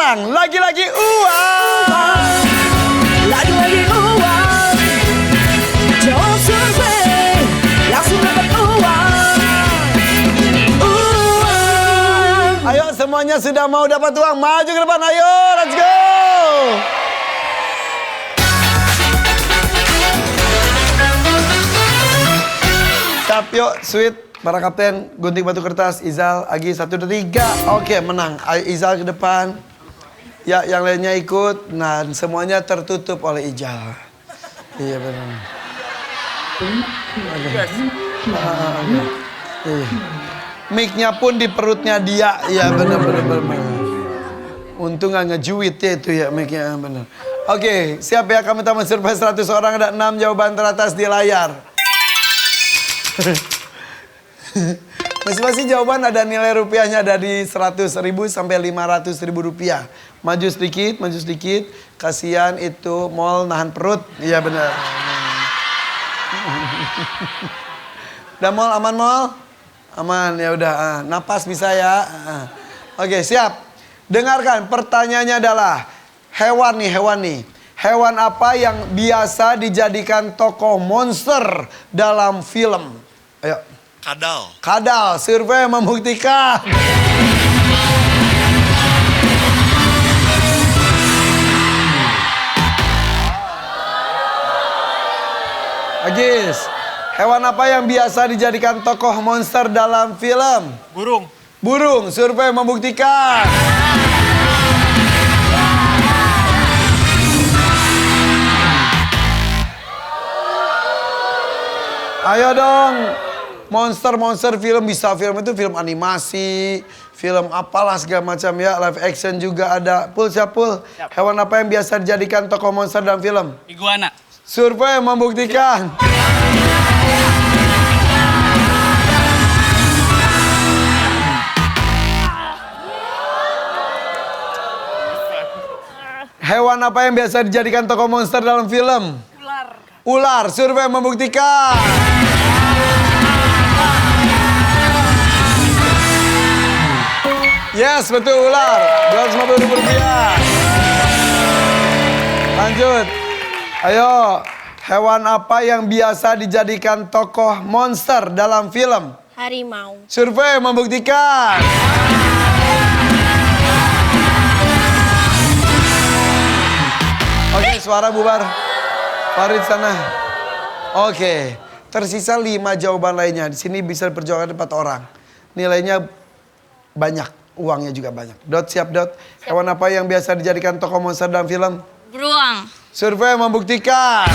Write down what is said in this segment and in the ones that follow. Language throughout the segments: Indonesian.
sekarang lagi-lagi uang. Lagi-lagi uang. Jawab survei, langsung dapat uang. Uang. Ayo semuanya sudah mau dapat uang, maju ke depan, ayo let's go. Siap yuk, sweet. Para kapten, gunting batu kertas, Izal, Agi, 1, 2, 3. Oke, menang. Ayo Izal ke depan. Ya, yang lainnya ikut. Nah, semuanya tertutup oleh Izal. Iya benar. Mic-nya pun di perutnya dia. Iya benar. Untung nggak ngejuit ya itu ya mic-nya, benar. Oke, siap ya, kami tamu survei 100 orang, ada 6 jawaban teratas di layar. Masing-masing jawaban ada nilai rupiahnya dari 100.000 sampai 500.000 rupiah. Maju sedikit. Kasihan itu mall nahan perut. Iya benar. Udah mall, aman mall? Aman, ya udah. Napas bisa ya. Oke, siap. Dengarkan, pertanyaannya adalah hewan nih. Hewan apa yang biasa dijadikan tokoh monster dalam film? Ayo. Kadal, survei membuktikan. Agis, hewan apa yang biasa dijadikan tokoh monster dalam film? Burung, survei membuktikan. Ayo dong. Monster film bisa, film itu film animasi, film apalah segala macam ya, live action juga ada. Siap. Hewan apa yang biasa dijadikan tokoh monster dalam film? Iguana. Survei membuktikan. Hewan apa yang biasa dijadikan tokoh monster dalam film? Ular, survei membuktikan. Yes, betul ular. 250.000 rupiah. Lanjut. Ayo, hewan apa yang biasa dijadikan tokoh monster dalam film? Harimau. Survei membuktikan. Oke, suara bubar. Farid sana. Oke, tersisa 5 jawaban lainnya. Di sini bisa diperjuangkan 4 orang. Nilainya banyak. Uangnya juga banyak. Dot, siap Dot. Hewan apa yang biasa dijadikan tokoh monster dalam film? Beruang. Survei membuktikan.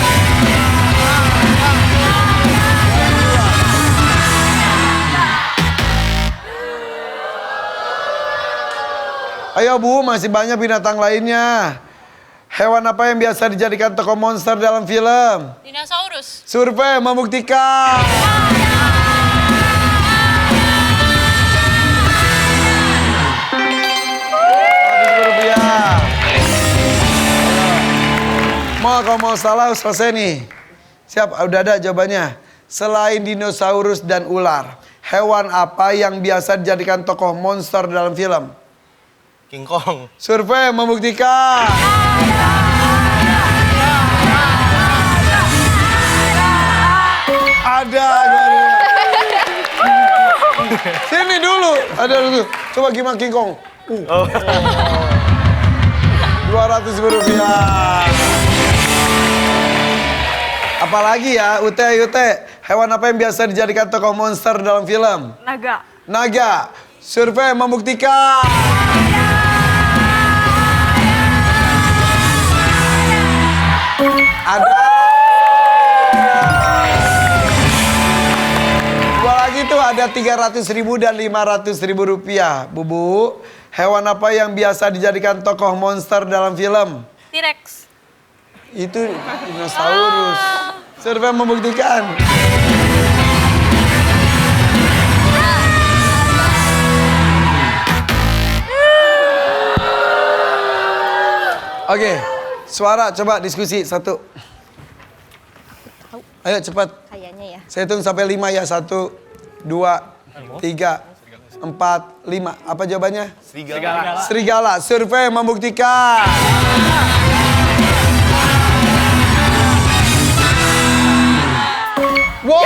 Ayo Bu, masih banyak binatang lainnya. Hewan apa yang biasa dijadikan tokoh monster dalam film? Dinosaurus. Survei membuktikan. Kalau mau salah selesai nih. Siap, udah ada jawabannya. Selain dinosaurus dan ular, hewan apa yang biasa dijadikan tokoh monster dalam film? King Kong. Survei membuktikan. Ada. Sini dulu. Ada dulu. Coba gimana King Kong? 200.000 rupiah. Apalagi ya, Ute. Hewan apa yang biasa dijadikan tokoh monster dalam film? Naga. Survei membuktikan. Ada. Dua lagi tuh, ada 300.000 dan 500.000 rupiah. Bubu, hewan apa yang biasa dijadikan tokoh monster dalam film? T-Rex. Itu dinosaurus. Survei membuktikan. Oke, suara coba diskusi 1. Ayo cepat. Kayaknya ya. Saya hitung sampai 5 ya. 1, 2, 3, 4, 5. Apa jawabannya? Serigala. Serigala. Survei membuktikan. Wow.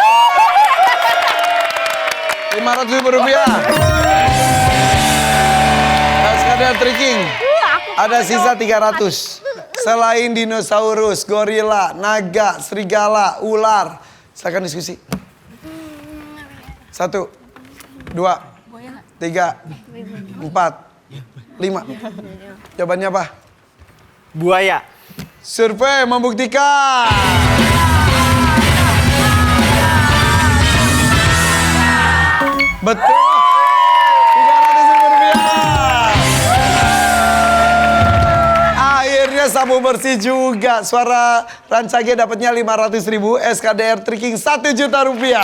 Rp500.000. SKDR Tricking. Ada sisa 300. Selain dinosaurus, gorila, naga, serigala, ular. Silakan diskusi. 1, 2, 3, 4, 5. Jawabannya apa? Buaya. Survei membuktikan. Betul. Rp300.000. Akhirnya sapu bersih juga. Suara Rancage dapatnya 500.000. SKDR Tricking 1 juta rupiah.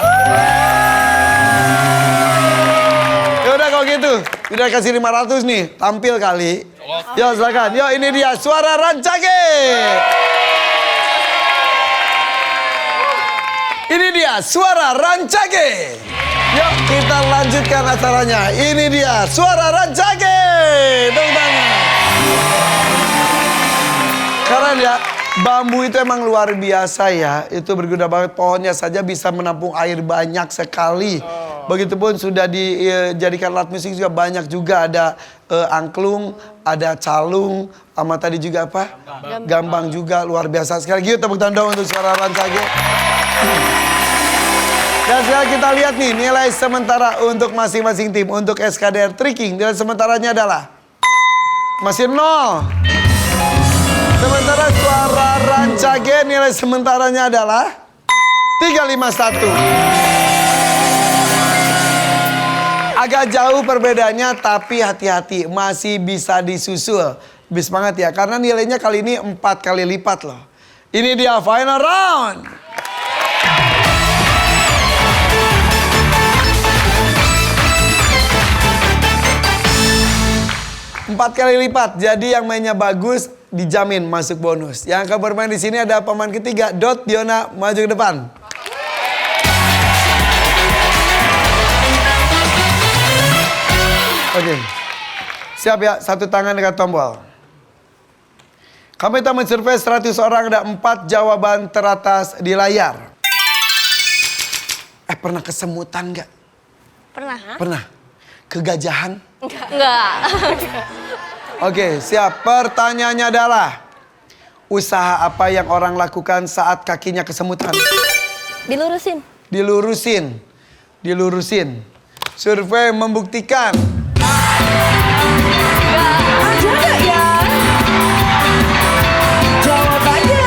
Yaudah kalau gitu, udah kasih 500 nih, tampil kali. Yo silakan, yo ini dia suara Rancage. Ini dia suara Rancage. Yuk kita lanjutkan acaranya. Ini dia suara Rancage. Tepuk tangan. Keren ya, bambu itu emang luar biasa ya. Itu berguna banget, pohonnya saja bisa menampung air banyak sekali. Begitupun sudah dijadikan alat musik juga banyak juga. Ada angklung, ada calung, sama tadi juga apa? Gambang juga, luar biasa sekali. Yuk tepuk tangan dong untuk suara Rancage. Dan sekarang kita lihat nih nilai sementara untuk masing-masing tim. Untuk SKDR Tricking nilai sementaranya adalah masih 0. Sementara suara Rancage nilai sementaranya adalah 351. Agak jauh perbedaannya tapi hati-hati masih bisa disusul. Lebih semangat ya karena nilainya kali ini 4 kali lipat loh. Ini dia final round. 4 kali lipat. Jadi yang mainnya bagus dijamin masuk bonus. Yang akan bermain di sini ada pemain ketiga, Dot Diona, maju ke depan. Oke. Siap ya, satu tangan dekat tombol. Kami telah mensurvei 100 orang, ada 4 jawaban teratas di layar. Pernah kesemutan nggak? Pernah? Pernah. Kegajahan? Enggak. Oke, siap. Pertanyaannya adalah, usaha apa yang orang lakukan saat kakinya kesemutan? Dilurusin. Dilurusin. Dilurusin. Survei membuktikan. Ada nggak ya? Jawabannya.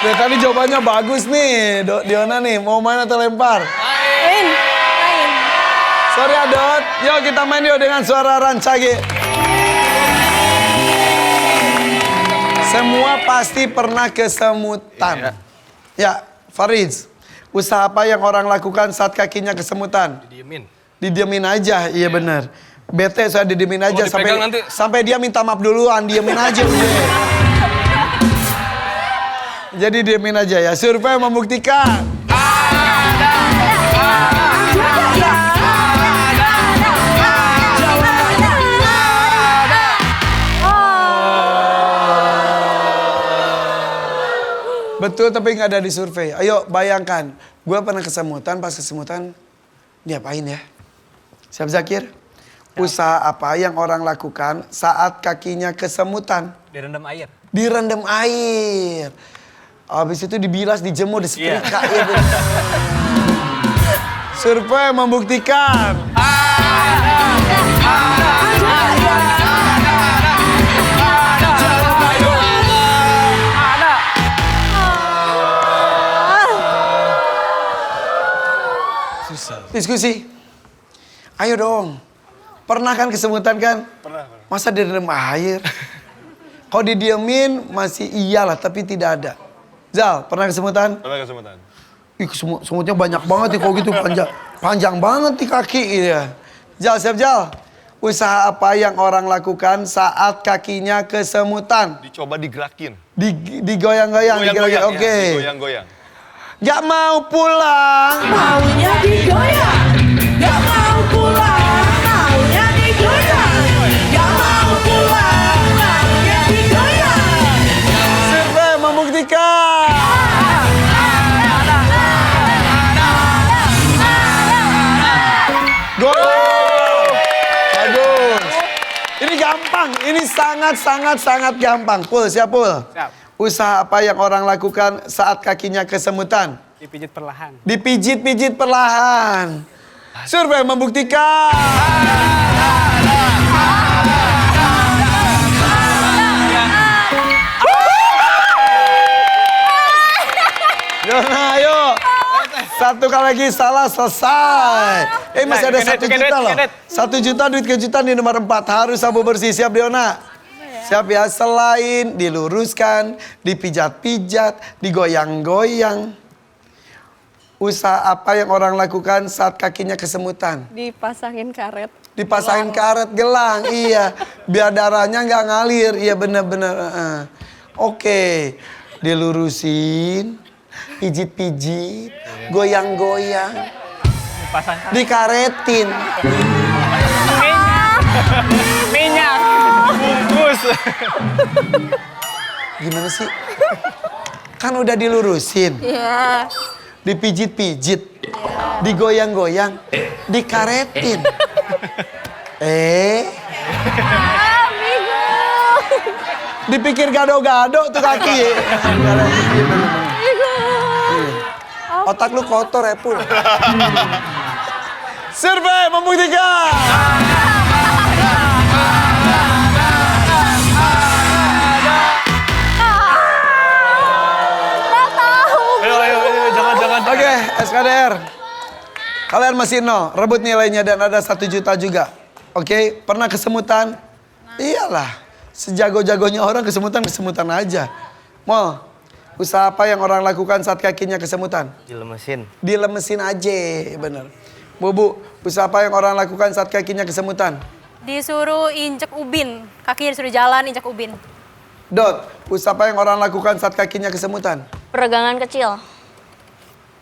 Dari tadi jawabannya bagus nih, Diona nih. Mau main atau lempar? Main. Sorry ya, Dot. Yuk kita main yuk dengan suara Rancage. Semua pasti pernah kesemutan. Ya, Farid. Usaha apa yang orang lakukan saat kakinya kesemutan? Didiemin. Didiemin aja, iya bener. Bete saya didiemin aja dipegang nanti. sampai dia minta maaf duluan, diemin aja udah. Jadi diemin aja ya. Survei membuktikan. Betul tapi nggak ada di survei. Ayo bayangkan, gue pernah kesemutan, pas kesemutan diapain ya? Siap Zakir? Usaha apa yang orang lakukan saat kakinya kesemutan? Direndam air. Direndam air. Habis itu dibilas, dijemur, disetrika. Ya, survei membuktikan. Diskusi. Ayo dong. Pernah kan kesemutan kan? Pernah. Masa direndam air? Kalau didiemin masih iyalah tapi tidak ada. Zal, pernah kesemutan? Pernah kesemutan. Ih, semutnya banyak banget nih kalau gitu panjang banget di kaki ya. Zal, siap Zal. Usaha apa yang orang lakukan saat kakinya kesemutan? Dicoba digerakin. Digoyang-goyang, Goyang-goyang, oke. ya, digoyang-goyang. Gak mau pulang. Maunya digoyang. Gak mau pulang. Maunya digoyang. Gak mau pulang. Maunya digoyang. Survei membuktikan. Gol. Bagus. Ini gampang. Ini sangat gampang. Pul, siap Pul? Siap. Usaha apa yang orang lakukan saat kakinya kesemutan? Dipijit perlahan. Dipijit-pijit perlahan. Survei membuktikan. Yona, ayo. Satu kali lagi salah selesai. Masih ada Nah, 1 juta loh. 1 juta duit kejutan di nomor 4. Harus sabu bersih. Siap Diona? Siap ya. Selain diluruskan, dipijat-pijat, digoyang-goyang. Usaha apa yang orang lakukan saat kakinya kesemutan? Dipasangin karet. Dipasangin karet gelang, iya. Biar darahnya nggak ngalir, iya bener-bener. Oke, dilurusin, pijit-pijit, goyang-goyang, Pasang dikaretin. minyak. Bungkus. Gimana sih? Kan udah dilurusin, Iya. dipijit-pijit, digoyang-goyang, dikaretin. Dipikir gado-gado tuh kaki. Otak lu kotor ya, Pul. Survei membuktikan. Ayo, jangan. Oke, SKDR. Kalian masih 0, rebut nilainya dan ada 1 juta juga. Oke, pernah kesemutan? Iyalah, sejago-jagonya orang kesemutan aja. Mol, usaha apa yang orang lakukan saat kakinya kesemutan? Dilemesin. Dilemesin aja, bener. Bu, usaha apa yang orang lakukan saat kakinya kesemutan? Disuruh injek ubin, kakinya disuruh jalan injek ubin. Dot, usaha apa yang orang lakukan saat kakinya kesemutan? Peregangan kecil.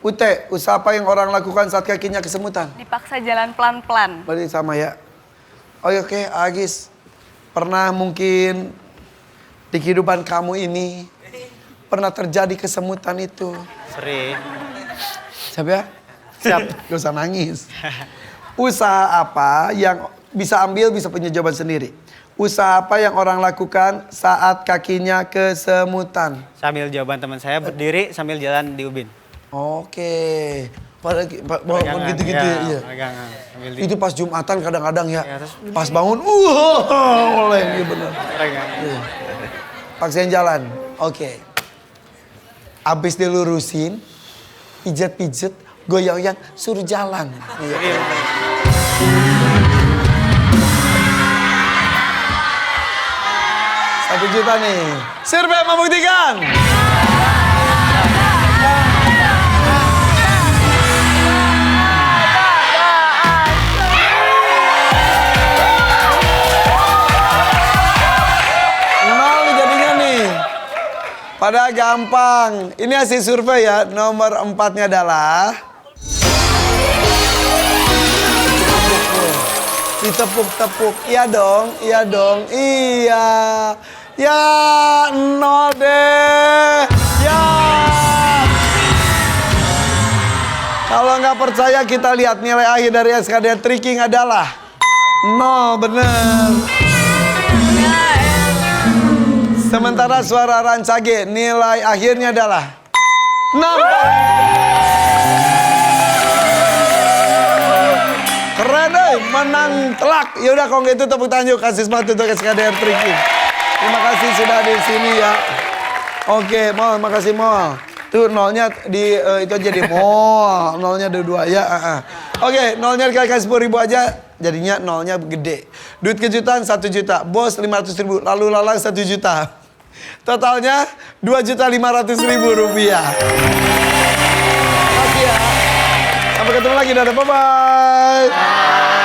Ute, usaha apa yang orang lakukan saat kakinya kesemutan? Dipaksa jalan pelan-pelan. Berarti sama ya. Oke, Agis. Pernah mungkin di kehidupan kamu ini pernah terjadi kesemutan itu? Sering. Siap ya? Siap. Gak usah nangis. Usaha apa yang bisa ambil, bisa punya jawaban sendiri. Usaha apa yang orang lakukan saat kakinya kesemutan? Sambil jawaban teman saya berdiri sambil jalan di ubin. Oke. Pegangan, Gitu-gitu ya, ya. pegangan. Sambil di Itu pas Jumatan kadang-kadang ya. Ya, terus- Pas bangun, oleh, iya bener. pegangan. Iya. Paksain jalan. Oke. Abis dilurusin, pijet-pijet, goyang-goyang, suruh jalan. Iya. 1 juta nih. Survei membuktikan. Nol jadinya nih. Padahal gampang. Ini hasil survei ya. Nomor 4-nya adalah ditepuk-tepuk. Iya dong, iya dong, iya. Ya, 0 deh. Ya. Kalau nggak percaya kita lihat nilai akhir dari SKD Tricking adalah 0, bener. Sementara suara Rancage nilai akhirnya adalah 6. Keren deh, menang telak. Yaudah kalau gitu tepuk tangan yuk, kasih semangat untuk SKDR Tricking. Terima kasih sudah di sini ya. Oke, Mol, makasih Mol. Tuh nolnya di itu aja di Mol, nolnya ada 2 ya. Oke, nolnya dikali 10.000 aja, jadinya nolnya gede. Duit kejutan 1 juta, bos 500.000, lalu lalang 1 juta. Totalnya 2.500.000 rupiah. Makasih ya. Sampai ketemu lagi, dadah, bye-bye.